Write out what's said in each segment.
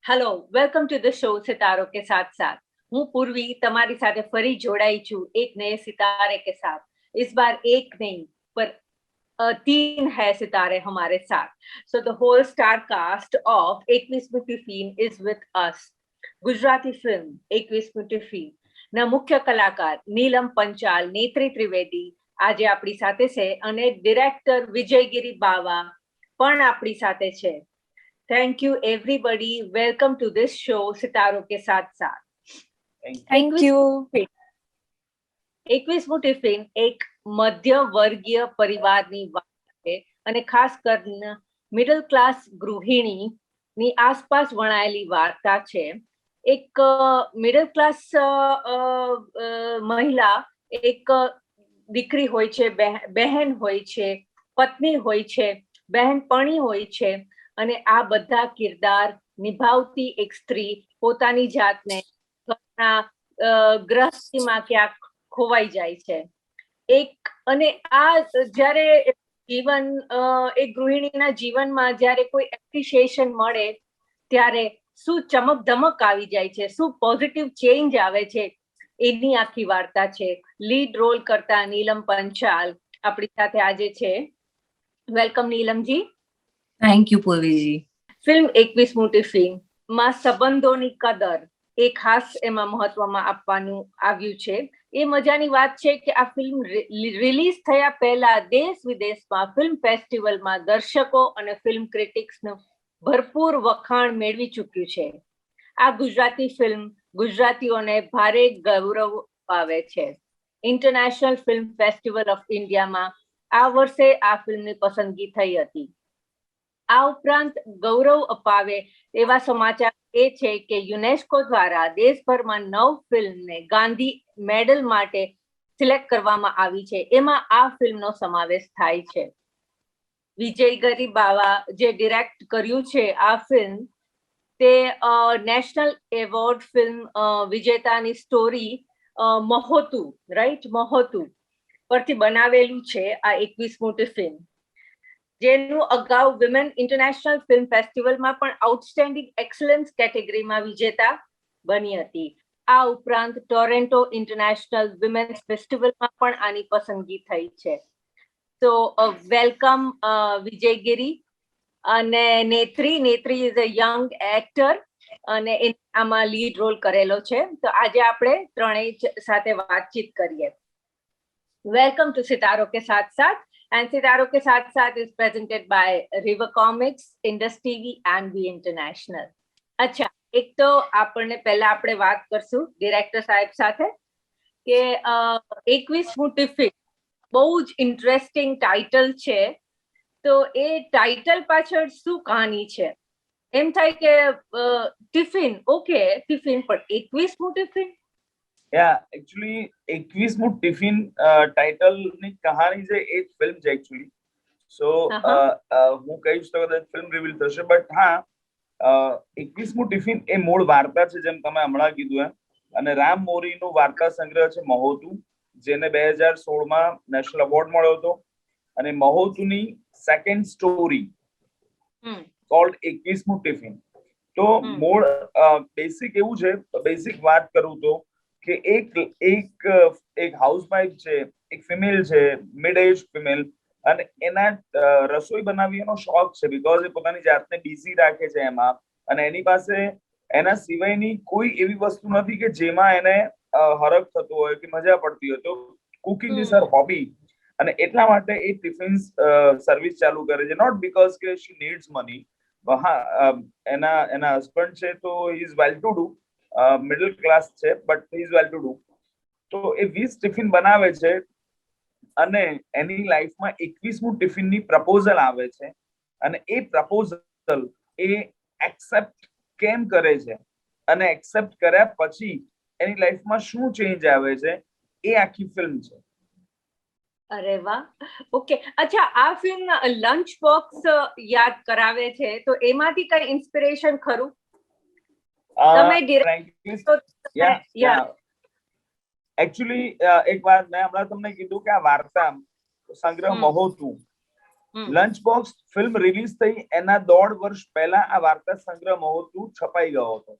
Hello, welcome to the show સિતારો કે साथ साथ। હું પૂર્વી તમારી સાથે ફરી જોડાઈ છું एक नए सितारे के साथ। इस बार एक नहीं पर तीन है सितारे हमारे साथ। So the whole star cast of 21મી tiffin is with us. Gujarati film 21મી ટિફિન ના મુખ્ય કલાકાર નીલમ પંચાલ, નેત્રી ત્રિવેદી આજે આપણી સાથે છે અને ડિરેક્ટર વિજયગીરી બાવા પણ આપણી સાથે છે। Thank you, everybody. Welcome to this show, सितारों के साथ साथ। Thank you. 21મું ટિફિન એક મધ્યવર્ગીય પરિવારની વાત છે અને ખાસ કરીને મિડલ ક્લાસ ગૃહિણીની આસપાસ વણાયેલી વાર્તા છે। એક મિડલ ક્લાસ મહિલા એક દીકરી હોય છે, બહેન હોય છે, પત્ની હોય છે, બહેનપણી હોય છે અને આ બધા કિરદાર નિભાવતી એક સ્ત્રી પોતાની જાતને ઘરના ગ્રહસ્થીમાં ક્યાંક ખોવાઈ જાય છે। જ્યારે જીવન એક ગૃહિણીના જીવનમાં જ્યારે કોઈ એપ્રિશિએશન મળે ત્યારે શું ચમક ધમક આવી જાય છે, શું પોઝિટિવ ચેન્જ આવે છે, એની આખી વાર્તા છે। લીડ રોલ કરતા નીલમ પંચાલ આપણી સાથે આજે છે। Welcome Neelamji. Thank you, Purviji. Film 21મું ટિફિન માં સંબંધોની કદર એ ખાસ એમાં મહત્વમાં આપવાનું આવ્યું છે। એ મજાની વાત છે કે આ ફિલ્મ રિલીઝ થયા પહેલા દેશ વિદેશમાં ફિલ્મ ફેસ્ટિવલમાં દર્શકો અને ફિલ્મ ક્રિટિક્સનું ભરપૂર વખાણ મેળવી ચૂક્યું છે। આ ગુજરાતી ફિલ્મ ગુજરાતીઓને ભારે ગૌરવ અપાવે છે। ઇન્ટરનેશનલ ફિલ્મ ફેસ્ટિવલ ઓફ ઇન્ડિયામાં આ વર્ષે આ ફિલ્મની પસંદગી થઈ હતી। આ ઉપરાંત ગૌરવ અપાવે એવા સમાચાર એ છે કે યુનેસ્કો દ્વારા દેશભરમાં 9 ફિલ્મને ગાંધી મેડલ માટે સિલેક્ટ કરવામાં આવી છે। એમાં આ ફિલ્મનો સમાવેશ થાય છે। વિજયગીરી બાવા જે ડિરેક્ટ કર્યું છે આ ફિલ્મ તે નેશનલ એવોર્ડ ફિલ્મ વિજેતાની સ્ટોરી મહોતુ રાઈટ મહોતુ પરથી બનાવેલું છે આ 21મું ટિફિન, જેનું અગાઉ વિમેન ઇન્ટરનેશનલ ફિલ્મ ફેસ્ટિવલમાં પણ આઉટસ્ટેન્ડિંગ એક્સલન્સ કેટેગરીમાં વિજેતા બની હતી। આ ઉપરાંત ટોરેન્ટો ઇન્ટરનેશનલ વિમેન્સ ફેસ્ટિવલમાં પણ આની પસંદગી થઈ છે। તો વેલકમ વિજયગીરી અને નેત્રી ઇઝ અ યંગ એક્ટર અને આમાં લીડ રોલ કરેલો છે। તો આજે આપણે ત્રણેય સાથે વાતચીત કરીએ। વેલકમ ટુ સિતારો કે સાથ સાથ। And Sitaro ke Saath Saath is presented by River Comics, Indus TV and V International. अच्छा, एक तो आपने पहला आपने बात करसू डायरेक्टर साहब साथे के 21મું ટિફિન બહુ જ ઇન્ટરેસ્ટિંગ ટાઇટલ છે। તો એ ટાઇટલ પાછળ શું કહાની છે? એમ થાય કે ટિફિન ઓકે ટિફિન પણ 21મું ટિફિન? Yeah, actually 21મું ટિફિન ટાઇટલની કહાની છે એ ફિલ્મ છે actually. So હું કહીશ તો કદાચ ફિલ્મ રિવીલ થશે, બટ હા 21મું ટિફિન એ મૂળ વાર્તા છે જેમ તમે હમણાં કીધું એમ, અને રામ મોરીનું વાર્તા સંગ્રહ છે મહોતુ, જેને 2016માં નેશનલ એવોર્ડ મળ્યો હતો। અને મહોતુની સેકન્ડ સ્ટોરી કોલ્ડ 21મું ટિફિન। તો મૂળ બેસિક એવું છે, બેસિક વાત કરું તો કે એક હાઉસવાઇફ છે, એક ફિમેલ છે, મિડ એજ ફિમેલ, અને એના રસોઈ બનાવવાનો શોખ છે બીકોઝ એ પોતાની જાતને બિઝી રાખે છે એમાં, અને એની પાસે એના સિવાયની કોઈ એવી વસ્તુ નથી કે જેમાં એને હરખ થતો હોય કે મજા પડતી હોય। તો કુકિંગ ઇઝ હર હોબી, અને એટલા માટે એ ટિફિન્સ સર્વિસ ચાલુ કરે છે, નોટ બીકોઝ કે શી નીડ્સ મની। હા, એના હસબન્ડ છે તો he is well to do, middle class છે, but he is well to do. તો એ 20 ટિફિન બનાવે છે અને એની લાઈફમાં 21મું ટિફિનની પ્રપોઝલ આવે છે, અને એ પ્રપોઝલ એ એક્સેપ્ટ કેમ કરે છે અને એક્સેપ્ટ કર્યા પછી એની લાઈફમાં શું ચેન્જ આવે છે, એ આખી ફિલ્મ છે। અરે વાહ, ઓકે। અચ્છા, આ ફિલ્મ લંચ બોક્સ યાદ કરાવે છે, તો એમાંથી કઈ ઇન્સ્પિરેશન ખરું? એકચ્યુઅલી એક વાર મેં હમણાં તમને કીધું કે આ વાર્તા સંગ્રહ મહોતુ લંચ બોક્સ ફિલ્મ રિલીઝ થઈ એના 1.5 વર્ષ પહેલા આ વાર્તા સંગ્રહ મહોત્સવ છપાઈ ગયો હતો.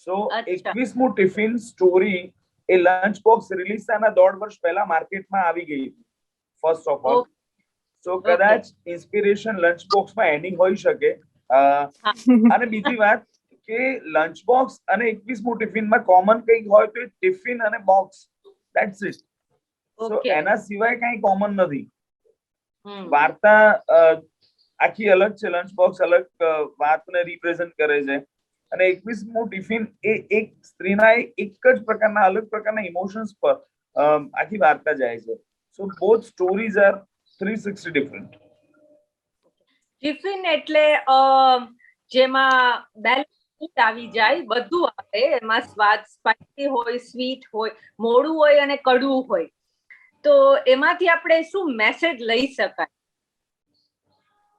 સો 21મું ટિફિન સ્ટોરી એ લંચ બોક્સ રિલીઝ થયાના 1.5 વર્ષ પહેલા માર્કેટમાં આવી ગઈ હતી ફર્સ્ટ ઓફ ઓલ. સો કદાચ ઇન્સ્પિરેશન લંચ બોક્સમાં એન્ડિંગ હોઈ શકે. અને બીજી વાત કે લંચ બોક્સ અને 21મું ટિફિનમાં કોમન કંઈક હોય તો ટિફિન અને બોક્સ, ધેટ્સ ઇટ. સો એના સિવાય કંઈ કોમન નથી. વાર્તા આખી અલગ છે, લંચ બોક્સ અલગ વાતને રિપ્રેઝન્ટ કરે છે અને 21મું ટિફિન એ એક સ્ત્રીના એક જ પ્રકારના અલગ પ્રકારના ઇમોશન્સ પર આખી વાર્તા જાય છે. So both stories are 360 different. Tiffin એટલે જેમાં બેલેન્સ આવી જાય, બધું આવે એમાં, સ્વાદ સ્પાઇસી હોય, સ્વીટ હોય, મોડું હોય અને કડવું હોય. તો એમાંથી આપણે શું મેસેજ લઈ શકાય?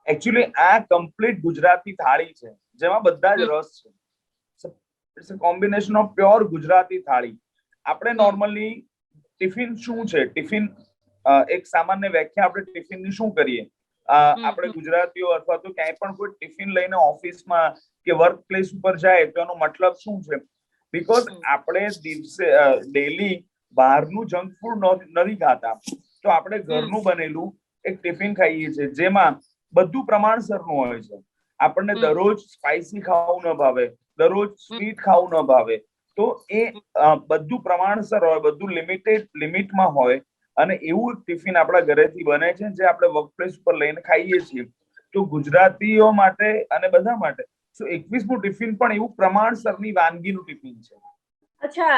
એકચ્યુઅલી આ કમ્પ્લીટ ગુજરાતી થાળી છે જેમાં બધા જ રસ છે. It's a combination of pure Gujarati thali. આપણે નોર્મલી ટિફિન શું છે, ટિફિન એક સામાન્ય વ્યાખ્યા આપણે ટિફિનની શું કરીએ? આપણે ગુજરાતીઓ અથવા તો ક્યાંય પણ કોઈ ટિફિન લઈને ઓફિસમાં કે વર્ક પ્લેસ ઉપર જાય તો એનો મતલબ શું છે? બીકોઝ આપણે દિવસે ડેલી બહારનું જંક ફૂડ નથી ખાતા, તો આપણે ઘરનું બનેલું એક ટિફિન ખાઈએ છીએ જેમાં બધું પ્રમાણસરનું હોય છે. આપણને દરરોજ સ્પાઇસી ખાવું ન ભાવે, દરરોજ સ્વીટ ખાવું ન ભાવે, તો એ બધું પ્રમાણસર હોય, બધું લિમિટમાં હોય અને એવું ટિફિન આપણા ઘરેથી બને છે જે આપણે વર્કપ્લેસ ઉપર લઈને ખાઈએ છીએ. તો ગુજરાતીઓ માટે અને બધા માટે 21મું ટિફિન પણ એવું પ્રમાણસરની વાનગીનું ટિફિન છે. અચ્છા,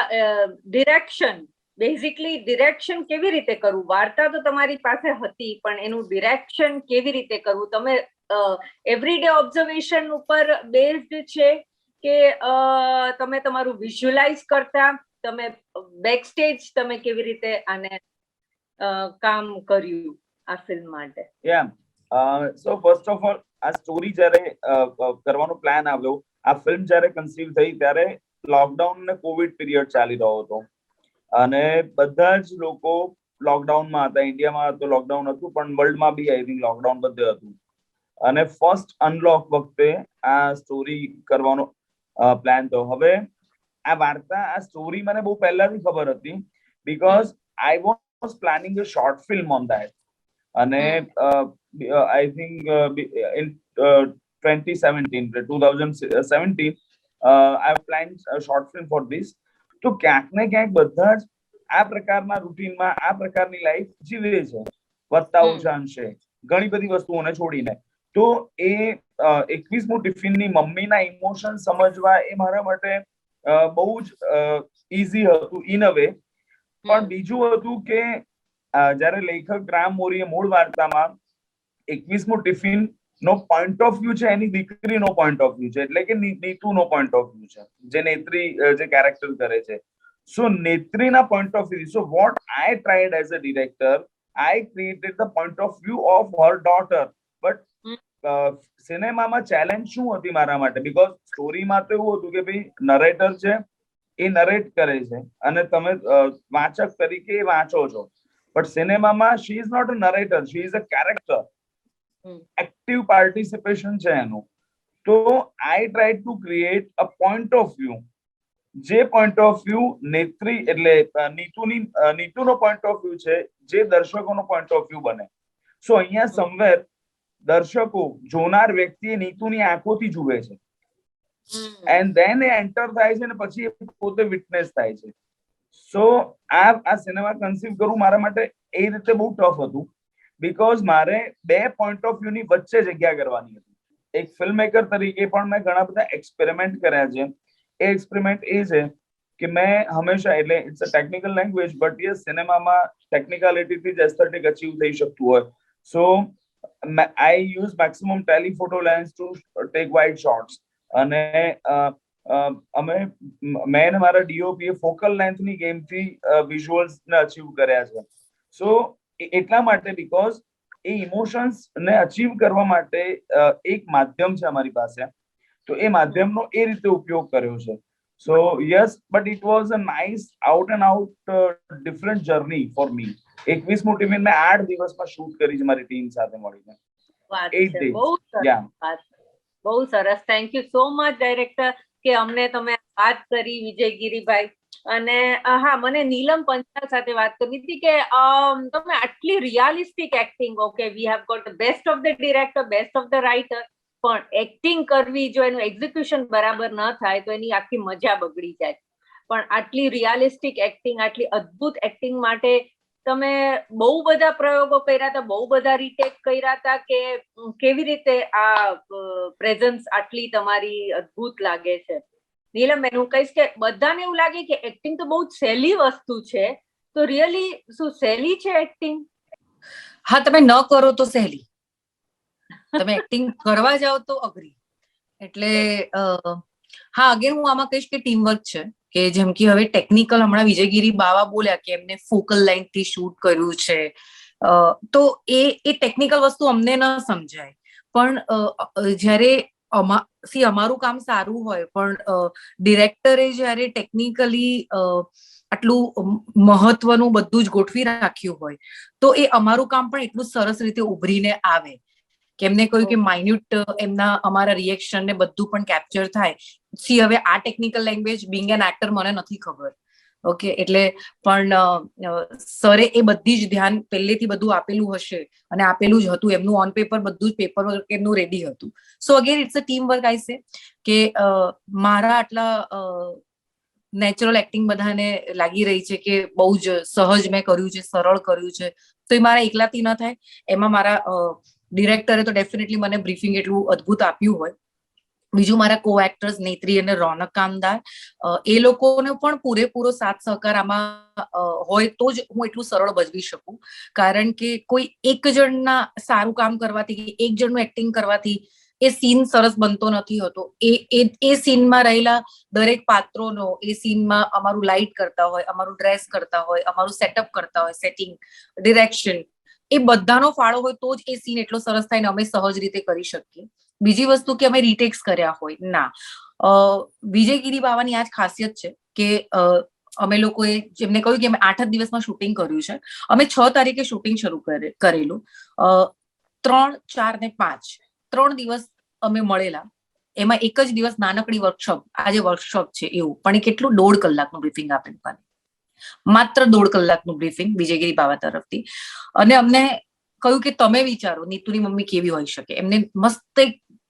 ડિરેક્શન, બેઝિકલી ડિરેક્શન કેવી રીતે કરવું? વાર્તા તો તમારી પાસે હતી, પણ એનું ડિરેક્શન કેવી રીતે કરવું? તમે એવરીડે ઓબ્ઝર્વેશન ઉપર બેઝડ છે કે તમે તમારું વિઝ્યુઅલાઇઝ કરતા? તમે બેક સ્ટેજ તમે કેવી રીતે આને કામ કર્યું આ ફિલ્મ માટે? સો ફર્સ્ટ ઓફ ઓલ આ સ્ટોરી જ્યારે કરવાનો પ્લાન આવ્યો, આ ફિલ્મ જ્યારે કન્સીવ થઈ ત્યારે લોકડાઉન અને કોવિડ પીરિયડ ચાલી રહ્યો હતો અને બધા જ લોકો લોકડાઉનમાં હતા. ઇન્ડિયામાં તો લોકડાઉન હતું પણ વર્લ્ડમાં બી આઈ થિંક લોકડાઉન બધે હતું. અને ફર્સ્ટ અનલોક વખતે આ સ્ટોરી કરવાનો પ્લાન થયો. હવે આ વાર્તા, આ સ્ટોરી મને બહુ પહેલાથી ખબર હતી because I was planning a short film on that. અને I think in 2017 I have planned a short film for this. તો ક્યાંક ને ક્યાંક બધા જ આ પ્રકારના રૂટીનમાં આ પ્રકારની લાઈફ જીવે છે વધતા ઓછા અંશે, ઘણી બધી વસ્તુઓને છોડીને. તો એ 21મું ટિફિનની મમ્મીના ઇમોશન સમજવા એ મારા માટે બહુ જ ઈઝી હતું ઇન અ વે. પણ બીજું હતું કે જ્યારે લેખક રામ મોરીએ મૂળ વાર્તામાં 21મું ટિફિન નો પોઈન્ટ ઓફ વ્યૂ છે એની દીકરીનો પોઈન્ટ ઓફ વ્યૂ છે, એટલે કે નીતુનો પોઈન્ટ ઓફ વ્યૂ છે, જે નેત્રી જે કેરેક્ટર કરે છે. સો નેત્રીના point of view, so what I tried as a director, I created the point of view of her daughter. But સિનેમામાં ચેલેન્જ શું હતી મારા માટે? બીકોઝ સ્ટોરીમાં તો એવું હતું કે ભાઈ નરેટર છે, એ નરેટ કરે છે અને તમે વાચક તરીકે વાંચો છો. બટ સિનેમામાં she is not a narrator, she is a character. Active participation છે એનું. તો I try to create a point of view, જે પોઈન્ટ ઓફ વ્યૂ નેત્રી એટલે નીતુનો પોઈન્ટ ઓફ વ્યૂ છે, જે દર્શકોનો પોઈન્ટ ઓફ વ્યૂ બને. સો અહીંયા સમવેર દર્શકો, જોનાર વ્યક્તિ એ નીતુની આંખોથી જુએ છે એન્ડ ધેન એ એન્ટર થાય છે ને પછી એ પોતે વિટનેસ થાય છે. સો આ સિનેમા કન્સીવ કરવું મારા માટે એ રીતે બહુ ટફ હતું બીકોઝ મારે બે પોઈન્ટ ઓફ વ્યૂ ની વચ્ચે જગ્યા કરવાની હતી. એક ફિલ્મ મેકર તરીકે પણ મેં ઘણા બધા એક્સપેરિમેન્ટ કર્યા છે. એ એક્સપેરિમેન્ટ એ છે કે મેં હંમેશા, એટલે it's a technical language but yes સિનેમામાં ટેકનિકાલિટીથી જ એસ્થેટિક અચીવ થઈ શકતું હોય. So I use maximum telephoto lens to take wide shots. અને મેં મારા ડીઓપી ફોકલ લેન્થની ગેમથી વિઝ્યુઅલ્સને અચીવ કર્યા છે. સો એટલા માટે બીકોઝ એ ઇમોશન્સ ને અચીવ કરવા માટે એક માધ્યમ છે અમારી પાસે, તો એ માધ્યમનો એ રીતે ઉપયોગ કર્યો છે. So yes, but it was a nice out and out different journey for me. 21મું ટિફિન મેં 8 દિવસમાં શૂટ કરી છે મારી ટીમ સાથે મળીને. વાત 8 છે. days. બહુ સરસ Yeah. વાત, બહુ સરસ. Thank you so much director કે અમને તમે વાત કરી વિજય ગિરીભાઈ. અને હા, મને નીલમ પંચાલ સાથે વાત કરવી હતી કે તમે આટલી realistic acting, okay we have got the best of the director, best of the writer, પણ એક્ટિંગ કરવી, જો એનું એક્ઝિક્યુશન બરાબર ન થાય તો એની આખી મજા બગડી જાય. પણ આટલી રિયાલિસ્ટિક એક્ટિંગ, આટલી અદ્ભુત એક્ટિંગ માટે તમે બહુ બધા પ્રયોગો કર્યા હતા, બહુ બધા રીટેક કર્યા હતા, કે કેવી રીતે આ પ્રેઝન્સ આટલી તમારી અદ્ભુત લાગે છે? નીલમ બેન, હું કહીશ કે બધાને એવું લાગે કે એક્ટિંગ તો બહુ જ સહેલી વસ્તુ છે, તો રિયલી શું સહેલી છે એક્ટિંગ? હા, તમે ન કરો તો સહેલી, તમે એક્ટિંગ કરવા જાઓ તો અઘરી. એટલે હા, અગેન હું આમાં કહીશ કે ટીમવર્ક છે. કે જેમ કે હવે ટેકનિકલ હમણાં વિજયગીરી બાવા બોલ્યા કે એમને ફોકલ લાઈન થી શૂટ કર્યું છે, તો એ ટેકનિકલ વસ્તુ અમને ન સમજાય. પણ જ્યારે અમારું કામ સારું હોય, પણ ડિરેક્ટરે જ્યારે ટેકનિકલી આટલું મહત્વનું બધું જ ગોઠવી રાખ્યું હોય, તો એ અમારું કામ પણ એટલું સરસ રીતે ઉભરીને આવે. કે એમને કહ્યું કે માઇન્યુટ એમના અમારા રિએક્શન ને બધું પણ કેપ્ચર થાય. સી હવે આ technical language Bing N actor મને નથી ખબર, ઓકે, એટલે પણ સરે એ બધી જ ધ્યાન પહેલેથી બધું આપેલું હશે અને આપેલું જ હતું. એમનું ઓન પેપર બધું જ પેપર વર્ક એમનું રેડી હતું. So again it's a team work. I say કે મારા આટલા નેચરલ એક્ટિંગ બધાને લાગી રહી છે કે બહુ જ સહજ મેં કર્યું છે, સરળ કર્યું છે, તો એ મારા એકલાથી ન થાય. એમાં મારા ડિરેક્ટરે તો ડેફિનેટલી મને બ્રીફિંગ એટલું અદ્ભુત આપ્યું હોય. બીજું મારા કો એક્ટર્સ નેત્રી અને રોનક કામદાર, એ લોકોને પણ પૂરેપૂરો સાથ સહકાર આમાં હોય તો જ હું એટલું સરળ ભજવી શકું. કારણ કે કોઈ એક જણના સારું કામ કરવાથી, એક જણનું એક્ટિંગ કરવાથી એ સીન સરસ બનતો નથી હોતો. એ સીનમાં રહેલા દરેક પાત્રોનો, એ સીનમાં અમારું લાઇટ કરતા હોય, અમારું ડ્રેસ કરતા હોય, અમારું સેટઅપ કરતા હોય, સેટિંગ, ડિરેક્શન, એ બધાનો ફાળો હોય તો જ એ સીન એટલો સરસ થાય ને અમે સહજ રીતે કરી શકીએ. બીજી વસ્તુ કે અમે રીટેક્સ કર્યા હોય ના. વિજયગીરી બાવાની આ જ ખાસિયત છે કે અમે લોકોએ જેમને કહ્યું કે અમે 8 જ દિવસમાં શૂટિંગ કર્યું છે. અમે 6 તારીખે શૂટિંગ શરૂ કરેલું. 3, 4 ને 5 3 દિવસ અમે મળેલા. એમાં એક જ દિવસ નાનકડી વર્કશોપ, આજે વર્કશોપ છે એવું, પણ એ કેટલું 1.5 કલાકનું બ્રીફિંગ આપેલું, માત્ર 1.5 કલાકનું બ્રીફિંગ વિજયગીરી બાવા તરફથી. અને અમને કહ્યું કે તમે વિચારો નીતુની મમ્મી કેવી હોઈ શકે. એમને મસ્ત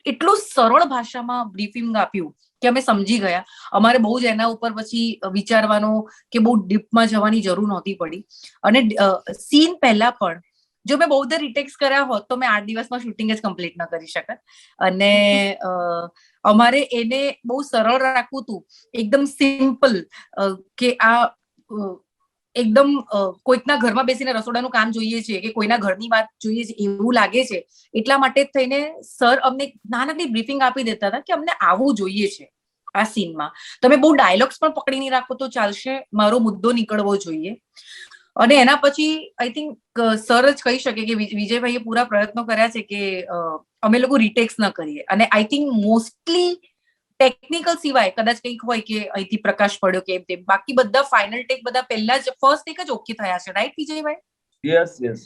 એટલું સરળ ભાષામાં બ્રીફિંગ આપ્યું કે અમે સમજી ગયા. અમારે બહુ જ એના ઉપર પછી વિચારવાનો કે બહુ ડીપમાં જવાની જરૂર નહોતી પડી. અને સીન પહેલા પણ જો મેં બહુ બધા રીટેક્સ કર્યા હોત તો મેં 8 દિવસમાં શૂટિંગ જ કમ્પ્લીટ ન કરી શકત. અને અમારે એને બહુ સરળ રાખવું હતું, એકદમ સિમ્પલ, કે આ એકદમ કોઈકના ઘરમાં બેસીને રસોડાનું કામ જોઈએ છે કે કોઈના ઘરની વાત જોઈએ છે એવું લાગે છે. એટલા માટે જ થઈને સર અમને નાનકડી બ્રીફિંગ આપી દેતા હતા કે અમને આવું જોઈએ છે આ સીનમાં. તમે બહુ ડાયલોગ્સ પણ પકડી નહીં રાખો તો ચાલશે, મારો મુદ્દો નીકળવો જોઈએ. અને એના પછી આઈ થિંક સર જ કહી શકે કે વિજયભાઈએ પૂરા પ્રયત્નો કર્યા છે કે અમે લોકો રીટેક્સ ન કરીએ. અને આઈ થિંક મોસ્ટલી ટેકનિકલ સિવાય કદાચ કંઈક હોય કે અહીંથી પ્રકાશ પડ્યો કે તેમ, બાકી બધા ફાઇનલ ટેક બધા પહેલા જ ફર્સ્ટ ટેક જ ઓકે થયા છે, રાઈટ વિજયભાઈ? Yes.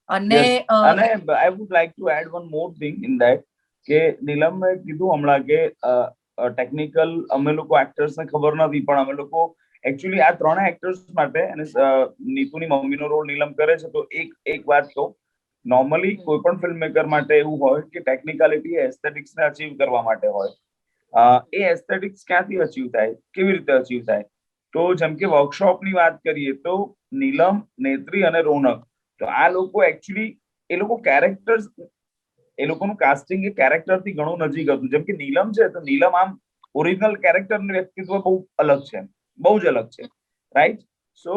અને અને I would like to add one more thing in that કે નીલમ મેં કીધું હમણાં કે ટેકનિકલ અમે લોકો એક્ટર્સ ને ખબર નથી, પણ અમે લોકો એકચ્યુઅલી આ 3 એક્ટર્સ માટે, અને નીતુની મમ્મીનો રોલ નીલમ કરે છે, તો એક વાત તો નોર્મલી કોઈ પણ ફિલ્મ મેકર માટે એવું હોય કે ટેકનિકાલિટી એસ્થેટિક્સ ને અચીવ કરવા માટે હોય. એ એસ્થેટિક્સ ક્યાંથી અચીવ થાય, કેવી રીતે અચીવ થાય? તો જેમ કે વર્કશોપની વાત કરીએ તો નીલમ, નેત્રી અને રોનક, તો આ લોકો એકચ્યુઅલી એ લોકો કેરેક્ટર્સ, એ લોકોનું કાસ્ટિંગ એ કેરેક્ટરથી ઘણું નજીક હતું. જેમ કે નીલમ છે તો નીલમ આમ ઓરિજિનલ કેરેક્ટરનું વ્યક્તિત્વ બહુ અલગ છે, બહુ જ અલગ છે, રાઈટ? સો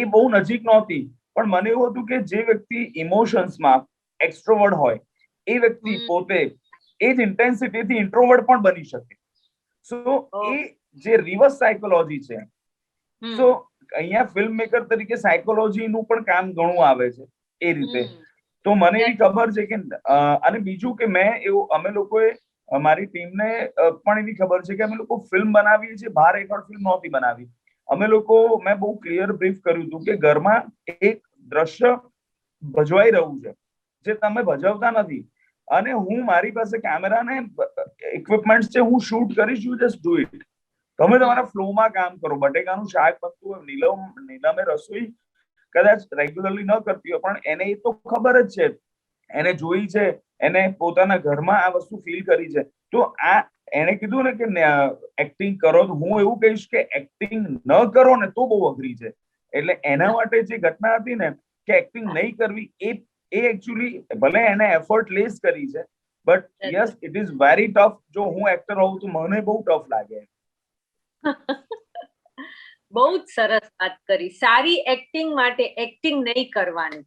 એ બહુ નજીક નહોતી, પણ મને એવું હતું કે જે વ્યક્તિ ઇમોશન્સમાં એક્સ્ટ્રોવર્ટ હોય એ વ્યક્તિ પોતે એ જ ઇન્ટેન્સિટીથી ઇન્ટ્રોવર્ટ પણ બની શકે. સો એ જે રિવર્સ સાયકોલોજી છે. સો અહીંયા ફિલ્મ મેકર તરીકે સાયકોલોજીનું પણ કામ ઘણું આવે છે એ રીતે. તો મને એવી ખબર છે કે અને બીજું કે અમે લોકોએ અમારી ટીમને પણ એવી ખબર છે કે અમે લોકો ફિલ્મ બનાવીએ છીએ, બહાર એક ફિલ્મ નહોતી બનાવી. અમે લોકો, મેં બહુ ક્લિયર બ્રીફ કર્યું હતું કે ઘરમાં એક દ્રશ્ય ભજવાઈ રહ્યું છે, જે તમે ભજવતા નથી. અને હું મારી પાસે કેમેરા ને ઇક્વિપમેન્ટ છે, હું શૂટ કરીશ, યુ જસ્ટ ડુ ઇટ. તમે તમારા ફ્લોમાં કામ કરો. બટેકાનું શાક બનતું હોય, નીલમે રસોઈ કદાચ રેગ્યુલરલી ન કરતી હોય, પણ એને એ તો ખબર જ છે, એને જોઈ છે, એને પોતાના ઘરમાં આ વસ્તુ ફીલ કરી છે. તો આ એને કીધું ને કે એક્ટિંગ કરો, તો હું એવું કહીશ કે એક્ટિંગ ન કરો ને તો બહુ અઘરી છે. એટલે એના માટે જે ઘટના હતી ને કે એક્ટિંગ નહીં કરવી, એ એકચ્યુઅલી ભલે એને એફર્ટ લેસ કરી છે, but yes it is very tough. જો હું એક્ટર હોઉં તો મને બહુ ટફ લાગે. બહુ જ સરસ વાત કરી. સારી એક્ટિંગ માટે એક્ટિંગ નહીં કરવાની.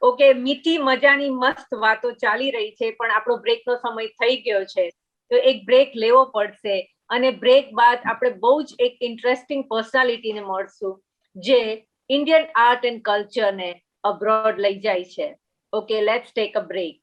ઓકે, મીઠી મજાની મસ્ત વાતો ચાલી રહી છે, પણ આપણો બ્રેકનો સમય થઈ ગયો છે, તો એક બ્રેક લેવો પડશે. અને બ્રેક બાદ આપણે બહુ જ એક ઇન્ટરેસ્ટિંગ પર્સનાલિટીને મળશું, જે ઇન્ડિયન આર્ટ એન્ડ કલ્ચરને અબ્રોડ લઈ જાય છે. Okay, let's take a break.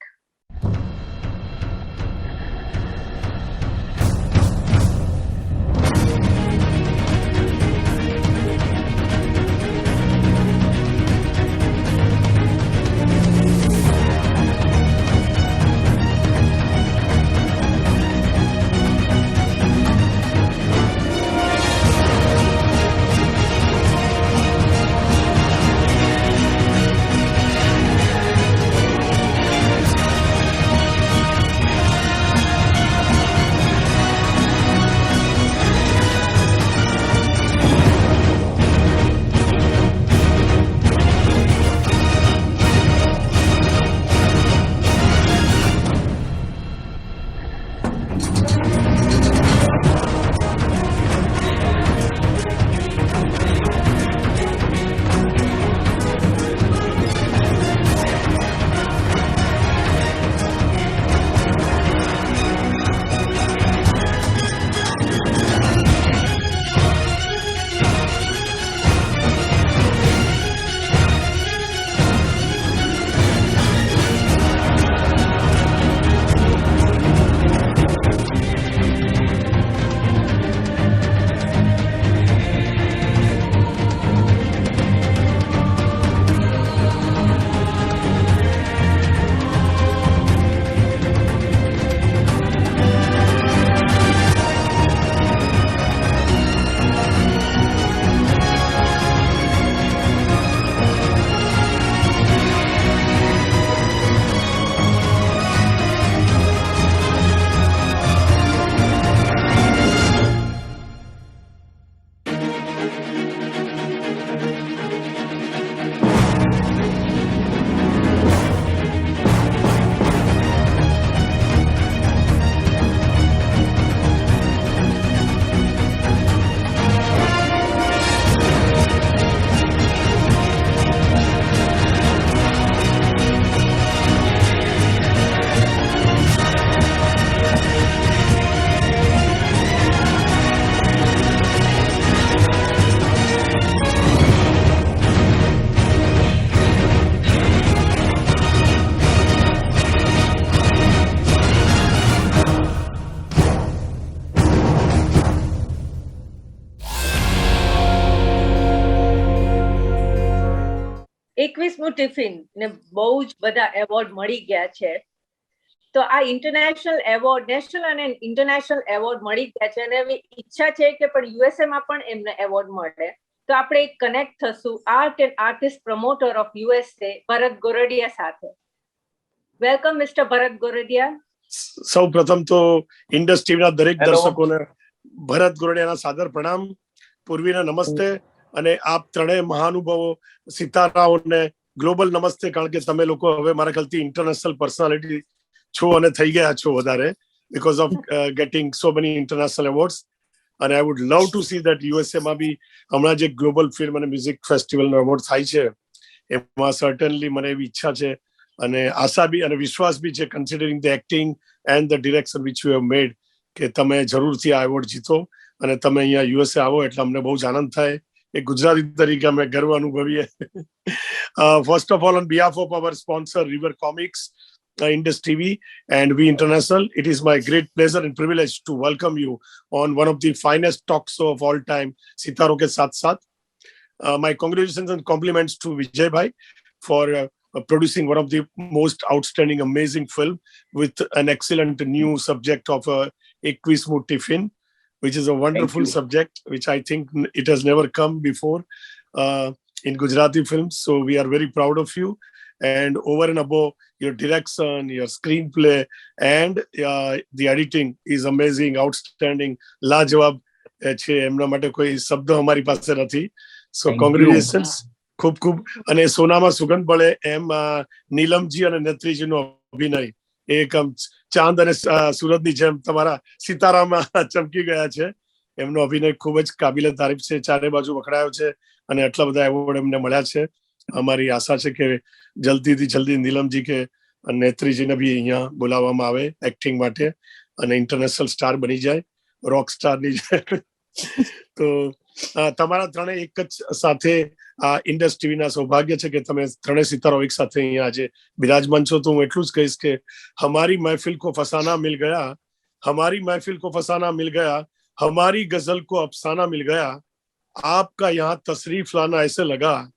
એકવીસમું ટિફિન ને બહુ જ બધા એવોર્ડ મળી ગયા છે. તો આ ઇન્ટરનેશનલ એવોર્ડ, નેશનલ અને ઇન્ટરનેશનલ એવોર્ડ મળી ગયા છે, અને હવે ઈચ્છા છે કે પણ યુએસએ માં પણ એમને એવોર્ડ મળે. તો આપણે કનેક્ટ થશું art and artist promoter of USA Bharat Gordiya સાથે. Welcome mister Bharat Gordiya. સૌ પ્રથમ તો ઇન્ડસ્ટ્રીના દરેક દર્શકોને ભરત ગોરડિયાના સાદર પ્રણામ, પૂર્વીના નમસ્તે, અને આપ ત્રણેય મહાનુભાવો સિતારાઓને ગ્લોબલ નમસ્તે, કારણ કે તમે લોકો હવે મારા ખ્યાલથી ઇન્ટરનેશનલ પર્સનાલિટી છો અને થઈ ગયા છો વધારે, because of getting so many international awards. અને I would love to see that USA માં બી હમણાં જે ગ્લોબલ ફિલ્મ અને મ્યુઝિક ફેસ્ટિવલનો એવોર્ડ થાય છે, એમાં સર્ટનલી મને એવી ઈચ્છા છે અને આશા બી અને વિશ્વાસ બી છે, considering the acting and the direction which you have મેડ, કે તમે જરૂરથી આ એવોર્ડ જીતો અને તમે અહીંયા યુએસએ આવો એટલે અમને બહુ જ આનંદ થાય. એક ગુજરાતી તરીકે અમે ગર્વ અનુભવીએ. First of all, on behalf of our sponsor River Comics, Indus TV and We International, it is my great pleasure and privilege to welcome you on one of the finest talk show of all time, Sitaro Ke Saath Saath. My congratulations and compliments to Vijay Bhai for producing one of the most outstanding, amazing film with an excellent new subject of Ekvismu Tiffin, which is a wonderful subject, which I think it has never come before in Gujarati films. So we are very proud of you. And over and above, your direction, your screenplay, and the editing is amazing, outstanding, लाजवाब છે. એમના માટે કોઈ શબ્દ અમારી પાસે નથી. So congratulations. ખૂબ ખૂબ. અને સોનામાં સુગંધ પડે એમ નીલમજી અને નેત્રીજીનો અભિનય એકમ ચાંદ અને સુરતની જેમ તમારા સિતારામાં ચમકી ગયા છે. એમનો અભિનય ખૂબ જ કાબિલે તારીફ છે. ચારે બાજુ વખડાયો છે અને આટલા બધા એવોર્ડ એમને મળ્યા છે. અમારી આશા છે કે જલ્દીથી જલ્દી નીલમજી કે નેત્રીજીને બી અહીંયા બોલાવવામાં આવે એક્ટિંગ માટે અને ઇન્ટરનેશનલ સ્ટાર બની જાય, રોક સ્ટારની જાય. તો તમારા ત્રણે એક જ સાથે આ ઇન્ડસ ટીવીના સૌભાગ્ય છે કે તમે ત્રણે સિતારો એક સાથે અહીંયા આજે બિરાજમાન છો. તો હું એટલું જ કહીશ કે હમારી મહેફિલ કો ફસાના મિલ ગયા, हमारी महफिल को फसाना मिल गया, हमारी गजल को अफसाना मिल गया, आपका यहाँ तशरीफ लाना ऐसे लगा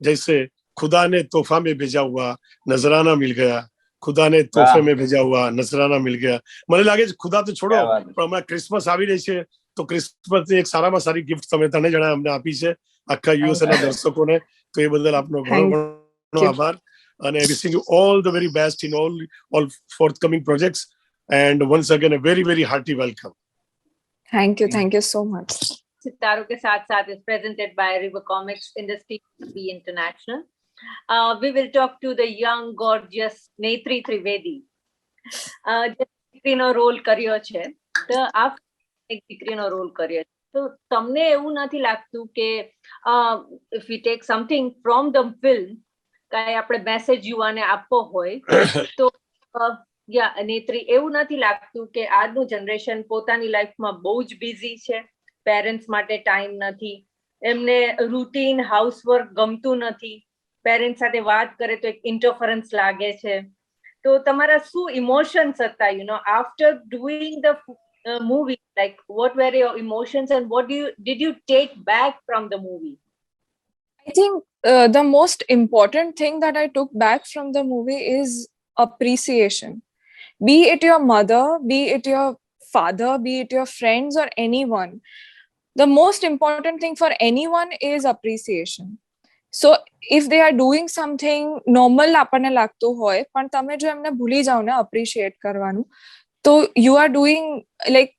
जैसे खुदा ने तोहफा में भेजा हुआ नजराना मिल गया, खुदा ने तोहफे में भेजा हुआ नजराना मिल गया. મને લાગે છે ખુદા તો છોડો, પણ હમણાં ક્રિસમસ આવી રહી છે તો ક્રિસમસની એક સારામાં સારી ગિફ્ટ તમે ત્રણે જણા અમને આપી છે આખા યુએસએ ના દર્શકોને. તો એ બદલ આપનો ઘણો ઘણો આભાર અને wishing you all the very best in all forthcoming projects and once again a very very hearty welcome. Thank you so much. सितारों के साथ साथ is presented by River Comics Industry B International. We will talk to the young gorgeous Netri Trivedi. દીકરીનો role કર્યો છે, તો આ એક દીકરીનો રોલ કર્યો છે. તો તમને એવું નથી લાગતું કે if we take something from the film, કાંઈ આપણે મેસેજ યુવાને આપવો હોય તો નેત્રી, એવું નથી લાગતું કે આજનું જનરેશન પોતાની લાઈફમાં બહુ જ બિઝી છે, પેરેન્ટ્સ માટે ટાઈમ નથી, એમને રૂટીન હાઉસવર્ક ગમતું નથી, પેરેન્ટ્સ સાથે વાત કરે તો એક ઇન્ટરફરન્સ લાગે છે. તો તમારા શું ઇમોશન્સ હતા, after doing the movie, like what were your emotions and what did you take back from the movie? I think the most important thing that I took back from the movie is appreciation. Be it your mother, be it your father, be it your friends or anyone. The most important thing for anyone is appreciation. So if they are doing something normal આપણને લાગતું હોય, પણ તમે જો એમને ભૂલી જાઓ ને appreciate કરવાનું, તો you are doing like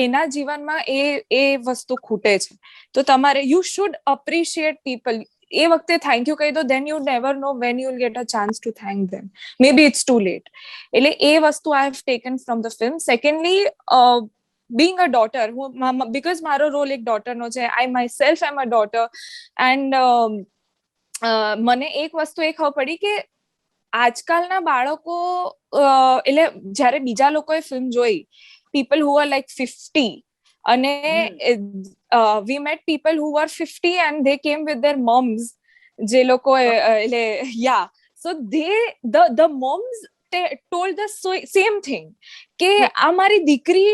એના જીવનમાં એ વસ્તુ ખૂટે છે. તો તમારે you should appreciate people. એ વખતે થેન્ક યુ કહી દો, then you never know when you'll get a chance to thank them. Maybe it's too late. એટલે એ વસ્તુ I have taken from the film. Secondly, being a daughter, because મારો role એક daughter નો છે, I myself am a daughter, and મને એક વસ્તુ એ ખબર પડી કે આજકાલના બાળકો એટલે જ્યારે બીજા લોકોએ ફિલ્મ જોઈ, people who are like 50, અને we met people who were 50 and they came with their moms, જે લોકો એટલે so the moms told the same thing કે આ મારી દીકરી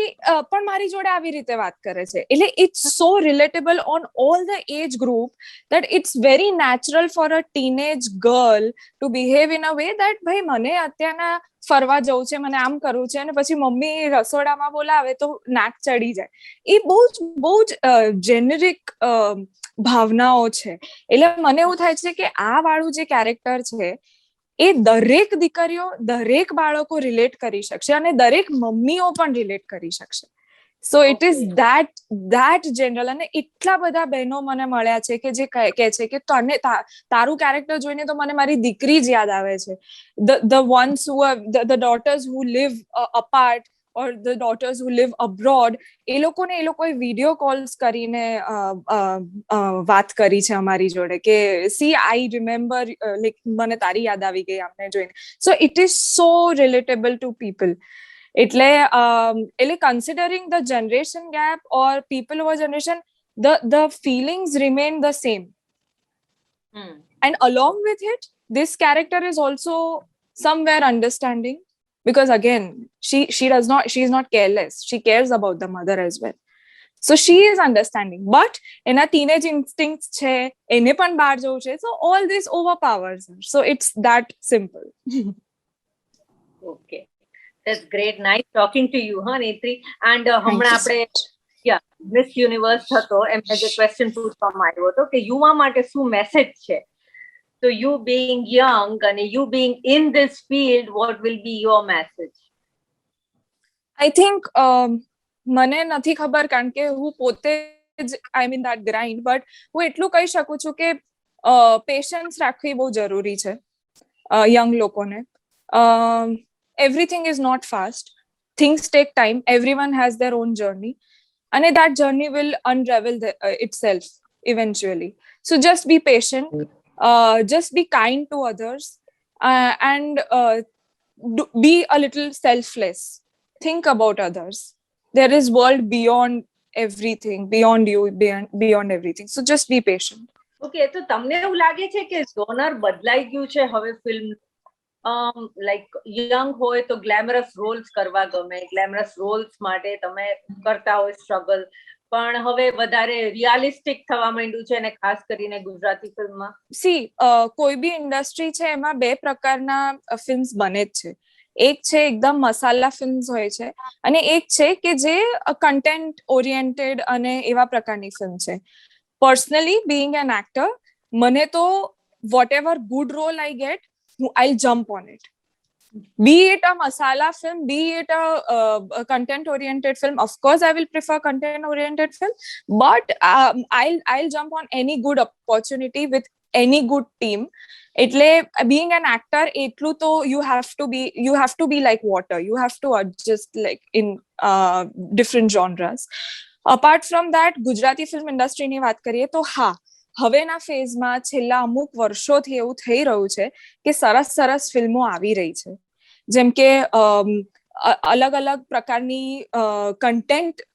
પણ મારી જોડે આવી રીતે વાત કરે છે. એટલે it's so relatable on all the age group that it's very natural for a teenage girl to behave in a way that ભાઈ મને અત્યારના ફરવા જવું છે, મને આમ કરવું છે, અને પછી મમ્મી રસોડામાં બોલાવે તો નાક ચડી જાય. એ બહુ જ જેનરિક ભાવનાઓ છે. એટલે મને એવું થાય છે કે આ વાળું જે કેરેક્ટર છે એ દરેક દીકરીઓ, દરેક બાળકો રિલેટ કરી શકશે અને દરેક મમ્મીઓ પણ રિલેટ કરી શકશે. સો ઇટ ઇઝ that general. અને એટલા બધા બહેનો મને મળ્યા છે કે જે કહે છે કે તને તારું કેરેક્ટર જોઈને તો મને મારી દીકરી જ યાદ આવે છે. the ones who are the daughters who live apart or the daughters who live abroad, એ લોકોએ વિડીયો કોલ્સ કરીને વાત કરી છે અમારી જોડે કે સી આઈ રિમેમ્બર, લાઈક મને તારી યાદ આવી ગઈ આમને જોઈને. So it is so relatable to people. એટલે considering the generation gap or people over generation, the feelings remain the same. And along with it, this character is also somewhere understanding, because again she is not careless, she cares about the mother as well. So she is understanding, but એના teenage instincts છે, એને પણ બહાર જવું છે, so all this overpowers her. So it's that simple. Okay, that's great. Nice talking to you, huh, Netri? And હમણાં આપણે miss universe હતો એમને જે ક્વેશ્ચન પૂછવામાં આવ્યો હતો કે યુવા માટે શું મેસેજ છે, so you being young and you being in this field, what will be your message? I think મને નથી ખબર કારણ કે હું પોતે જ I mean that grind, but હું એટલું કહી શકું છું કે પેશન્સ રાખવી બહુ જરૂરી છે યંગ લોકોને. Everything is not fast, things take time, everyone has their own journey, and that journey will unravel itself eventually. So just be patient, just be kind to others, and be a little selfless. Think about others. There is world beyond everything, beyond you, beyond everything. So just be patient. Okay, તો તમને એવું લાગે છે કે genre બદલાઈ ગયું છે હવે ફિલ્મ? લાઈક યંગ હોય તો ગ્લેમરસ રોલ્સ કરવા ગમે, ગ્લેમરસ રોલ્સ માટે તમે કરતા હોય સ્ટ્રગલ, પણ હવે વધારે રિયાલિસ્ટિક થવા માંડ્યું છે, અને ખાસ કરીને ગુજરાતી ફિલ્મમાં. સી કોઈ બી ઇન્ડસ્ટ્રી છે એમાં બે પ્રકારના ફિલ્મ્સ બને જ છે. એક છે એકદમ મસાલા ફિલ્મ્સ હોય છે, અને એક છે કે જે કન્ટેન્ટ ઓરિએન્ટેડ અને એવા પ્રકારની ફિલ્મ છે. પર્સનલી બીઇંગ એન એક્ટર, મને તો whatever good role I get, I'll jump on it. Be it a masala film, be it a content-oriented film. Of course, I will prefer content-oriented film, but I'll jump on any good opportunity with any good team. એટલે being an actor, એટલું તો you have to be like water. You have to adjust like in different genres. Apart from that, Gujarati film industry ની વાત કરીએ તો હા, હવેના ફેઝમાં છેલ્લા અમુક વર્ષોથી એવું થઈ રહ્યું છે કે સરસ સરસ ફિલ્મો આવી રહી છે, જેમ કે અલગ અલગ પ્રકારની કન્ટેન્ટ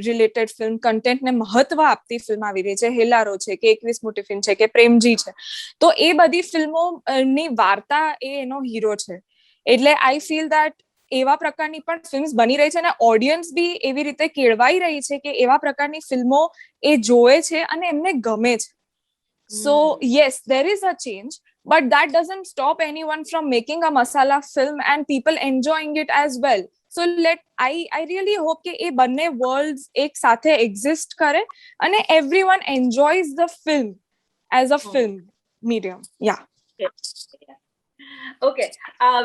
રિલેટેડ ફિલ્મ, કન્ટેન્ટને મહત્વ આપતી ફિલ્મ આવી રહી છે. હેલારો છે કે 21મું ટિફિન છે કે પ્રેમજી છે, તો એ બધી ફિલ્મોની વાર્તા એ એનો હીરો છે. એટલે આઈ ફીલ દેટ એવા પ્રકારની પણ ફિલ્મ્સ બની રહી છે, અને ઓડિયન્સ બી એવી રીતે કેળવાઈ રહી છે કે એવા પ્રકારની ફિલ્મો એ જોવે છે અને એમને ગમે છે. So yes, there is a change, but that doesn't stop anyone from making a masala film and people enjoying it as well. So I really hope કે એ બંને worlds એક સાથે exist કરે અને everyone enjoys the film as a film medium. Yeah. Okay,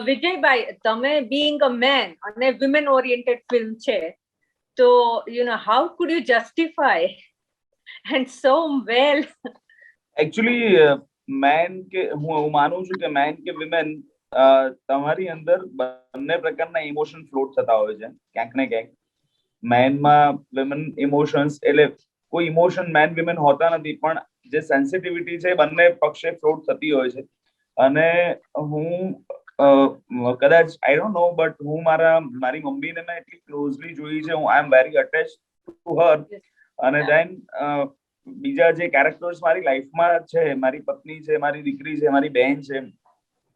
Vijaybhai, તમે being a man અને women oriented film છે, so you know, how could you justify and so well? Actually મેન કે હું માનું છું કે મેન કે વિમેન તમારી અંદર બંને પ્રકારના ઇમોશન ફ્લોટ થતા હોય છે ક્યાંક ને ક્યાંક. મેનમાં વિમેન ઇમોશન્સ એટલે કોઈ ઇમોશન મેન વિમેન હોતા નથી, પણ જે સેન્સિટિવિટી છે બંને પક્ષે ફ્લોટ થતી હોય છે. અને હું કદાચ આઈ ડોન્ટ નો, બટ હું મારી મમ્મીને મેં એટલી ક્લોઝલી જોઈ છે, હું I am very attach to her. અને દેન બીજા જે કેરેક્ટર્સ મારી લાઈફમાં છે, મારી પત્ની છે, મારી દીકરી છે, મારી બહેન છે,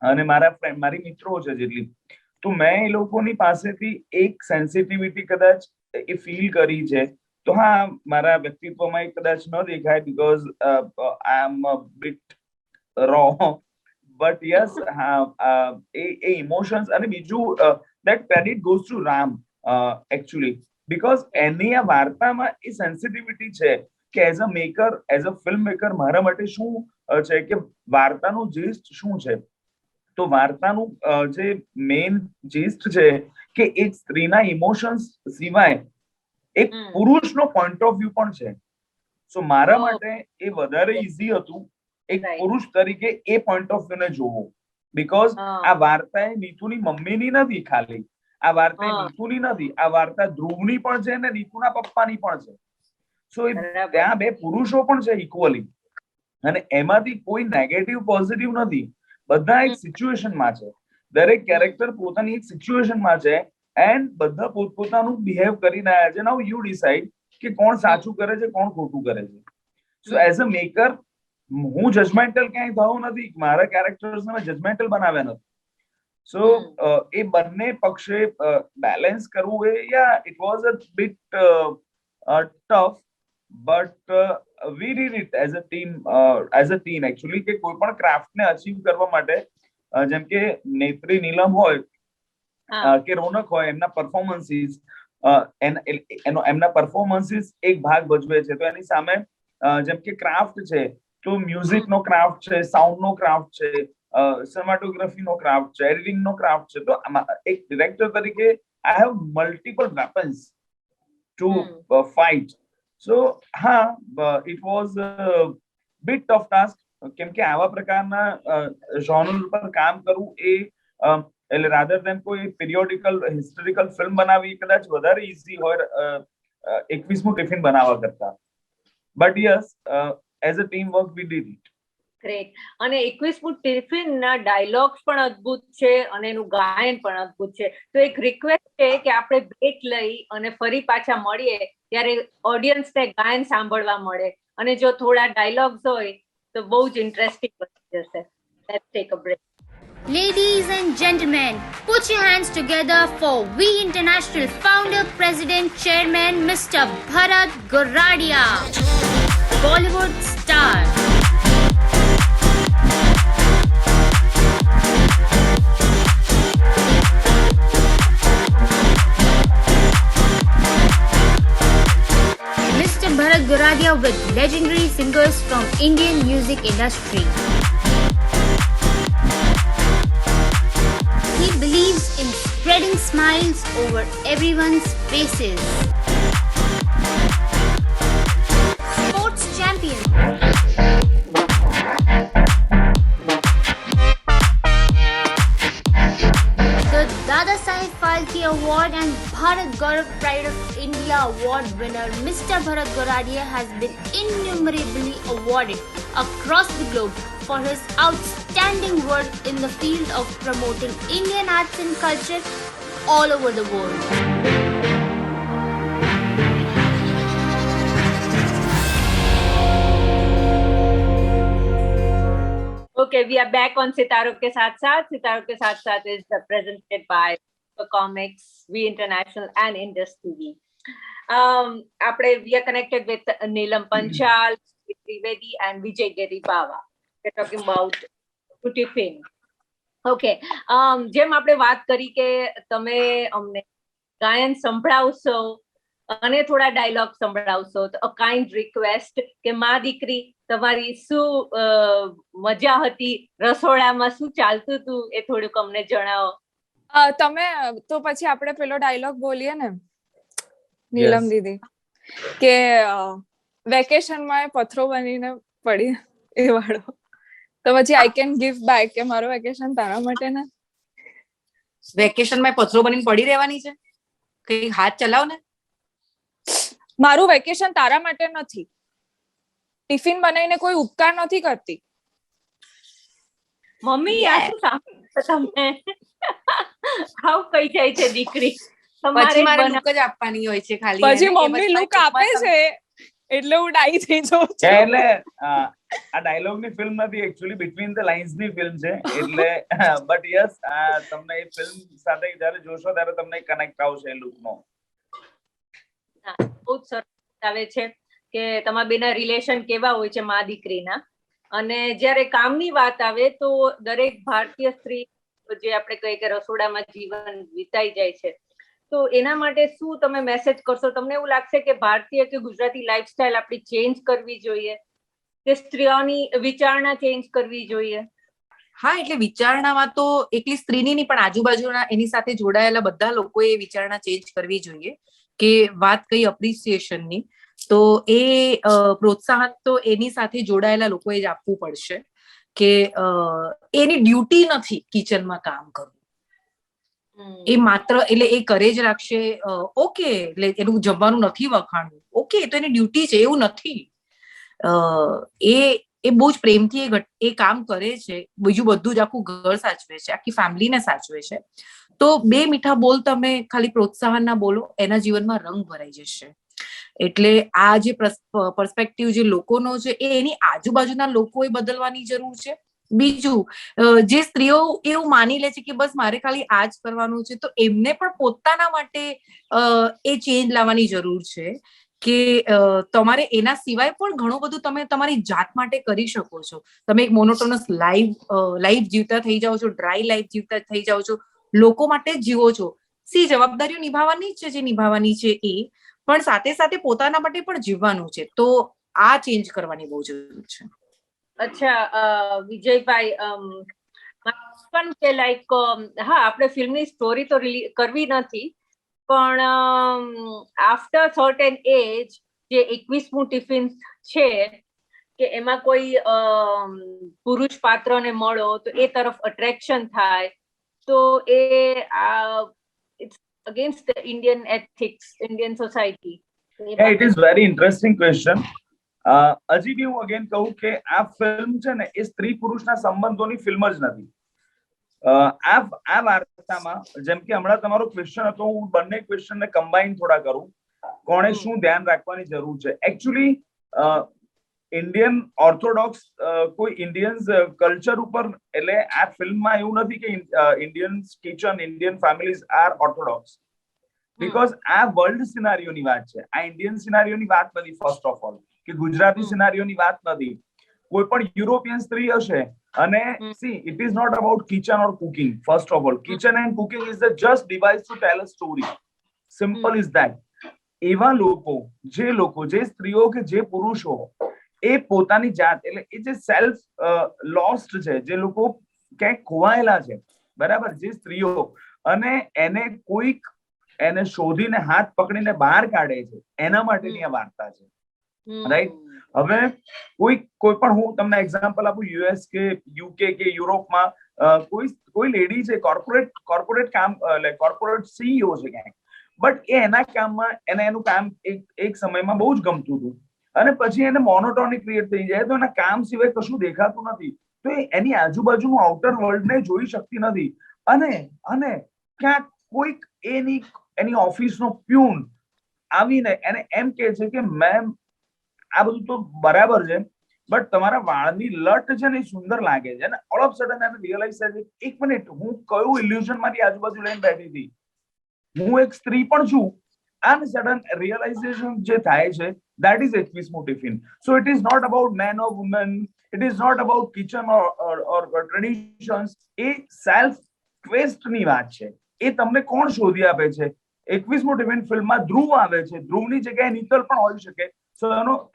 અને મારા ફ્રેન્ડ, મારી મિત્રો છે જેટલી, તો મેં એ લોકોની પાસેથી એક સેન્સિટિવિટી કદાચ એ ફીલ કરી છે. તો હા, મારા વ્યક્તિત્વમાં એ કદાચ ન દેખાય because I am a bit raw, but yes એ ઇમોશન્સ. અને બીજું that credit goes to Ram actually, because એની આ વાર્તામાં એ સેન્સિટિવિટી છે કે as a maker, as a film maker મારા માટે શું છે કે વાર્તાનું જીસ્ટ શું છે. તો વાર્તાનું જે મેઇન જીસ્ટ છે કે એક સ્ત્રીના ઇમોશન્સ સિવાય એક પુરુષનો પોઈન્ટ ઓફ વ્યૂ પણ છે. સો મારા માટે એ વધારે ઈઝી હતું એક પુરુષ તરીકે એ પોઈન્ટ ઓફ વ્યૂ ને જોવું, બીકોઝ આ વાર્તા એ નીતુની મમ્મીની નથી ખાલી, આ વાર્તા નીતુની નથી, આ વાર્તા ધ્રુવની પણ છે ને નીતુના પપ્પાની પણ છે. સો ત્યાં બે પુરુષો પણ છે ઇક્વલી, અને એમાંથી કોઈ નેગેટિવ પોઝિટિવ નથી, બધા એક સિચ્યુએશનમાં છે. દરેક કેરેક્ટર પોતાની એક સિચ્યુએશનમાં છે એન્ડ બધા પોતપોતાનું બિહેવ કરી રહ્યા છે. નાઉ યુ ડિસાઇડ કે કોણ સાચું કરે છે, કોણ ખોટું કરે છે. સો એઝ અ મેકર હું જજમેન્ટલ ક્યાંય થયો નથી, મારા કેરેક્ટર્સને મેં જજમેન્ટલ બનાવ્યા નથી. સો એ બંને પક્ષે બેલેન્સ કરવું એ yeah it was a bit tough, but we did it as a team actually. કે કોઈ પણ craft ને achieve કરવા માટે જેમ કે નેત્રી, નીલમ હોય કે રોનક હોય, એમના પરફોર્મન્સીસ એમના પરફોર્મન્સીસ એક ભાગ ભજવે છે. તો એની સામે જેમ કે ક્રાફ્ટ છે, તો મ્યુઝિક નો ક્રાફ્ટ છે, સાઉન્ડ નો ક્રાફ્ટ છે, સિનેમાટોગ્રાફી નો ક્રાફ્ટ છે, એડિટિંગ નો ક્રાફ્ટ છે. તો એક ડિરેક્ટર તરીકે I have multiple weapons to fight. So હા, it was bit tough task, કેમ કે આવા પ્રકારના જોનર પર કામ કરવું એ એટલે રાધર દેન કોઈ પિરિયોડિકલ હિસ્ટોરિકલ ફિલ્મ બનાવવી કદાચ વધારે ઈઝી હોય 21મું ટિફિન બનાવવા કરતા. But yes, as a team work we did it. Great. અને 21મું ટિફિન ના ડાયલોગ્સ પણ અદ્ભુત છે અને એનું ગાયન પણ અદ્ભુત છે. તો એક રિક્વેસ્ટ છે કે આપણે બ્રેક લઈ અને ફરી પાછા મળીએ ત્યારે ઓડિયન્સને ગાયન સાંભળવા મળે, અને જો થોડા ડાયલોગ્સ હોય તો બહુ જ ઇન્ટરેસ્ટિંગ બની જશે. Let's take a break. Ladies and gentlemen, put your hands together for We International Founder, President, Chairman, Mr. Bharat Goradia, Bollywood star. Mr. Bharat Goradia with legendary singers from Indian music industry. He believes in spreading smiles over everyone's faces. Sports champion. The Dada Saheb Phalke Award and Bharat Gaurav Pride of India Award winner Mr. Bharat Goradia has been innumerably awarded across the globe for his outstanding work in the field of promoting Indian arts and culture all over the world. Okay, we are back on Sitaro ke Saath Saath. Sitaro ke Saath Saath is presented by Comics, We International and Indus TV. We are connected with Neelam Panchal, Trivedi and Vijay Geribava. We're talking about Tiffin. Okay. જેમ આપણે વાત કરી કે તમે અમને ગાયન સંભળાવશો અને થોડા ડાયલોગ સંભળાવશો, તો અ કાઇન્ડ રિક્વેસ્ટ કે માં દીકરી તમારી શું મજા હતી રસોડામાં, શું ચાલતું હતું એ થોડુંક અમને જણાવો. તમે તો પછી આપણે પેલો ડાયલોગ બોલીએ ને નીલમ દીદી, કે વેકેશનમાં પથરો બનીને પડી એ વાળો. તો પછી આઈ કેન ગિવ બેક કે મારો વેકેશન તારા માટે ને. વેકેશનમાં પથરો બનીને પડી રહેવાની છે? કઈ હાથ ચલાવ ને. મારું વેકેશન તારા માટે નથી. ટિફિન બનાવીને કોઈ ઉપકાર નથી કરતી. મમ્મી આ શું સાંભળો તમે? હાવ કઈ જાય છે દીકરી? પછી મારે લુક જ આપવાની હોય છે ખાલી. પછી મમ્મી લુક આપે છે એટલે હું ડાઈ થઈ જાઉં છું. એટલે આ ડાયલોગ ની ફિલ્મ નથી, એકચ્યુઅલી બિટવીન ધ લાઇન્સ ની ફિલ્મ છે. એટલે બટ યસ, તમને એ ફિલ્મ સાથે જ્યારે જોશો ત્યારે તમને કનેક્ટ આવશે એ લુક નો. બહુ સરસ આવે છે કે તમારા બેના રિલેશન કેવા હોય છે મા દીકરીના. અને જ્યારે કામની વાત આવે તો દરેક ભારતીય સ્ત્રી જે આપણે કહીએ કે રસોડામાં જીવન વિતાઈ જાય છે, તો એના માટે શું તમે મેસેજ કરશો? તમને એવું લાગશે કે ભારતીય કે ગુજરાતી લાઈફસ્ટાઈલ આપણી ચેન્જ કરવી જોઈએ કે સ્ત્રીઓની વિચારણા ચેન્જ કરવી જોઈએ? હા, એટલે વિચારણામાં તો એકલી સ્ત્રીની નહીં પણ આજુબાજુના એની સાથે જોડાયેલા બધા લોકોએ વિચારણા ચેન્જ કરવી જોઈએ. કે વાત કઈ અપ્રિસિએશનની, તો એ પ્રોત્સાહન તો એની સાથે જોડાયેલા લોકોએ જ આપવું પડશે કે એની ડ્યુટી નથી કિચનમાં કામ કરવું. એ માત્ર એટલે એ કરે જ રાખશે, ઓકે, એટલે એનું જમવાનું નથી વખાણવું, ઓકે, તો એની ડ્યુટી છે એવું નથી. એ બહુ જ પ્રેમથી એ કામ કરે છે, બીજું બધું જ આખું ઘર સાચવે છે, આખી ફેમિલીને સાચવે છે. તો બે મીઠા બોલ તમે ખાલી પ્રોત્સાહન ના બોલો, એના જીવનમાં રંગ ભરાઈ જશે. એટલે આ જે પર્સપેક્ટિવ જે લોકોનો છે એ એની આજુબાજુના લોકોએ બદલવાની જરૂર છે. બીજું, જે સ્ત્રીઓ એવું માની લે છે કે બસ મારે ખાલી આ જ કરવાનું છે, તો એમને પણ પોતાના માટે એ ચેન્જ લાવવાની જરૂર છે કે તમારે એના સિવાય પણ ઘણું બધું તમે તમારી જાત માટે કરી શકો છો. તમે એક મોનોટોનસ લાઈફ જીવતા થઈ જાઓ છો, ડ્રાય લાઈફ જીવતા થઈ જાઓ છો, લોકો માટે જ જીવો છો. જવાબદારીઓ નિભાવવાની જ છે જે નિભાવવાની છે એ, પણ સાથે સાથે પોતાના માટે પણ જીવવાનું છે. તો આ ચેન્જ કરવાની બહુ જરૂર છે. અચ્છા વિજયભાઈ, પણ કે લાઈક હા આપણે ફિલ્મની સ્ટોરી તો કરવી નથી, પણ આફ્ટર સર્ટેન એજ જે 21મું ટિફિન છે કે એમાં કોઈ પુરુષ પાત્રને મળો તો એ તરફ અટ્રેક્શન થાય, તો એ it's against the Indian ethics, Indian society. It is very interesting question. હજી બી હું અગેન કહું કે આ ફિલ્મ છે ને એ સ્ત્રી પુરુષના સંબંધોની ફિલ્મ જ નથી. આ વાર્તામાં જેમ કે હમણાં તમારો ક્વેશ્ચન હતો, હું બંને ક્વેશ્ચનને કમ્બાઈન થોડા કરું. કોણે શું ધ્યાન રાખવાની જરૂર છે? એકચ્યુઅલી ઇન્ડિયન ઓર્થોડોક્સ કોઈ ઇન્ડિયન્સ કલ્ચર ઉપર, એટલે આ ફિલ્મમાં એવું નથી કે Indians kitchen, Indian families are orthodox, because આ વર્લ્ડ સિનારીઓની વાત છે. આ ઇન્ડિયન સિનારીઓની વાત નથી. ફર્સ્ટ ઓફ ઓલ કે ગુજરાતી સિનારીઓની વાત નથી. કોઈ પણ યુરોપિયન સ્ત્રી હશે અને see it is not about kitchen or cooking. First of all kitchen and cooking is the just device to tell a story. Simple is that. એવા લોકો, જે સ્ત્રીઓ કે જે પુરુષો એ પોતાની જાત, એટલે એ જે સેલ્ફ લોસ્ટ છે, જે લોકો ક્યાંક ખોવાયેલા છે, બરાબર, જે સ્ત્રીઓ, અને એને શોધીને હાથ પકડીને બહાર કાઢે છે, એના માટેની આ વાર્તા છે. રાઈટ? હવે કોઈ પણ, હું તમને એક્ઝામ્પલ આપું, યુએસ કે યુકે કે યુરોપમાં કોઈ લેડી છે, કોર્પોરેટ કામ, કોર્પોરેટ સીઈઓ છે ક્યાંક, બટ એના કામમાં એનું કામ એક સમયમાં બહુ જ ગમતું હતું, અને પછી એને મોનોટોની ક્રિએટ થઈ જાય, તો એના કામ સિવાય કશું દેખાતું નથી, તો એની આજુબાજુનું આઉટર વર્લ્ડને જોઈ શકતી નથી. અને ક્યાંક કોઈક એની ઓફિસનો પ્યુન આવીને એને એમ કહે છે કે મેમ આ બધું તો બરાબર છે, બટ તમારા વાળની લટ છે ને એ સુંદર લાગે છે. અને ઓલ ઓફ સડન એને રિયલાઇઝ થાય છે, એક મિનિટ, હું કયું ઇલ્યુઝન મારી આજુબાજુ લઈને બેઠી હતી, હું એક સ્ત્રી પણ છું. અને સડન રિયલાઇઝેશન જે થાય છે, that is 21મું tiffin. So it is not about man or woman, it is not about kitchen or traditions. A self quest ની વાત છે. એ તમને કોણ શોધી આપે છે? 21મું ટિફિન ફિલ્મમાં ધ્રુવ આવે છે, ધ્રુવની જગ્યાએ નીતલ પણ હોઈ શકે. સો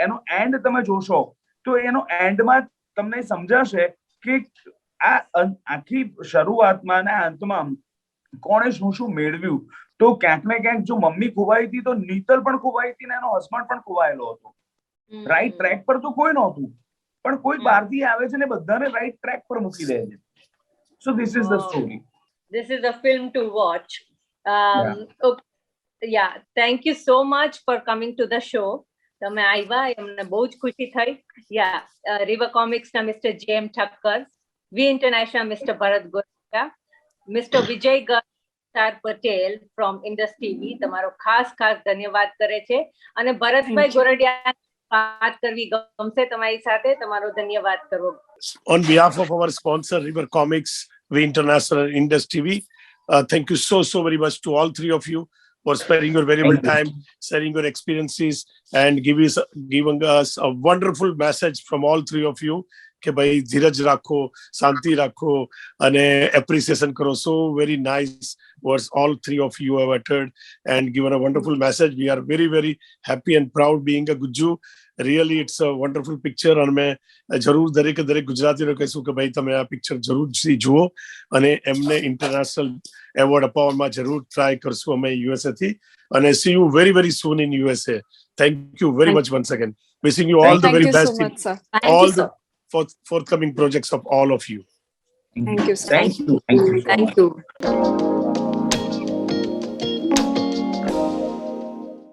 એનો એન્ડ તમે જોશો તો એનો એન્ડમાં તમને સમજાશે કે આ આખી શરૂઆતમાં અને અંતમાં કોણે શું શું મેળવ્યું. તો ક્યાંક ને ક્યાંક જો મમ્મી ખોવાઈ હતી તો નીતલ પણ ખોવાઈ હતી, ને એનો હસબન્ડ પણ ખોવાયેલો હતો. રાઈટ ટ્રેક પર તો કોઈ નહોતું, પણ કોઈ બહારથી આવે છે ને બધાને રાઈટ ટ્રેક પર મૂકી દે છે. So this is the story. This is a film to watch. Yeah, thank you so much for coming to the show. તમે આવ્યા, એમને બહુ જ ખુશી થઈ. રિવર કોમિક્સના mister Jem Thakkar, V international mister Bharat Gordiya, mister Vijay Gar Patel from Indus TV, તમારો ખાસ ધન્યવાદ કરે છે. અને ભરતભાઈ ગોરડિયા વાત કરવી ગમશે તમારી સાથે, તમારો ધન્યવાદ કરવો. On behalf of our sponsor River Comics, We International, Indus TV, thank you so very much to all three of you for sparing your valuable time, sharing your experiences, and giving us a wonderful message from all three of you કે ભાઈ ધીરજ રાખો, શાંતિ રાખો અને appreciation કરો. So very nice words all three of you have uttered and given a wonderful message. We are very happy and proud being a Gujju. Really it's a wonderful picture. અને મેં જરૂર દરેક ગુજરાતીઓને કહીશું કે ભાઈ તમે આ પિક્ચર જરૂરથી જુઓ અને એમને ઇન્ટરનેશનલ એવોર્ડ અપાવવામાં જરૂર ટ્રાય કરશું અમે USA થી. અને see you very soon in USA. Thank you very much once again. Wishing you all the very best in all the forthcoming projects of all of you. Thank you, sir. Thank you.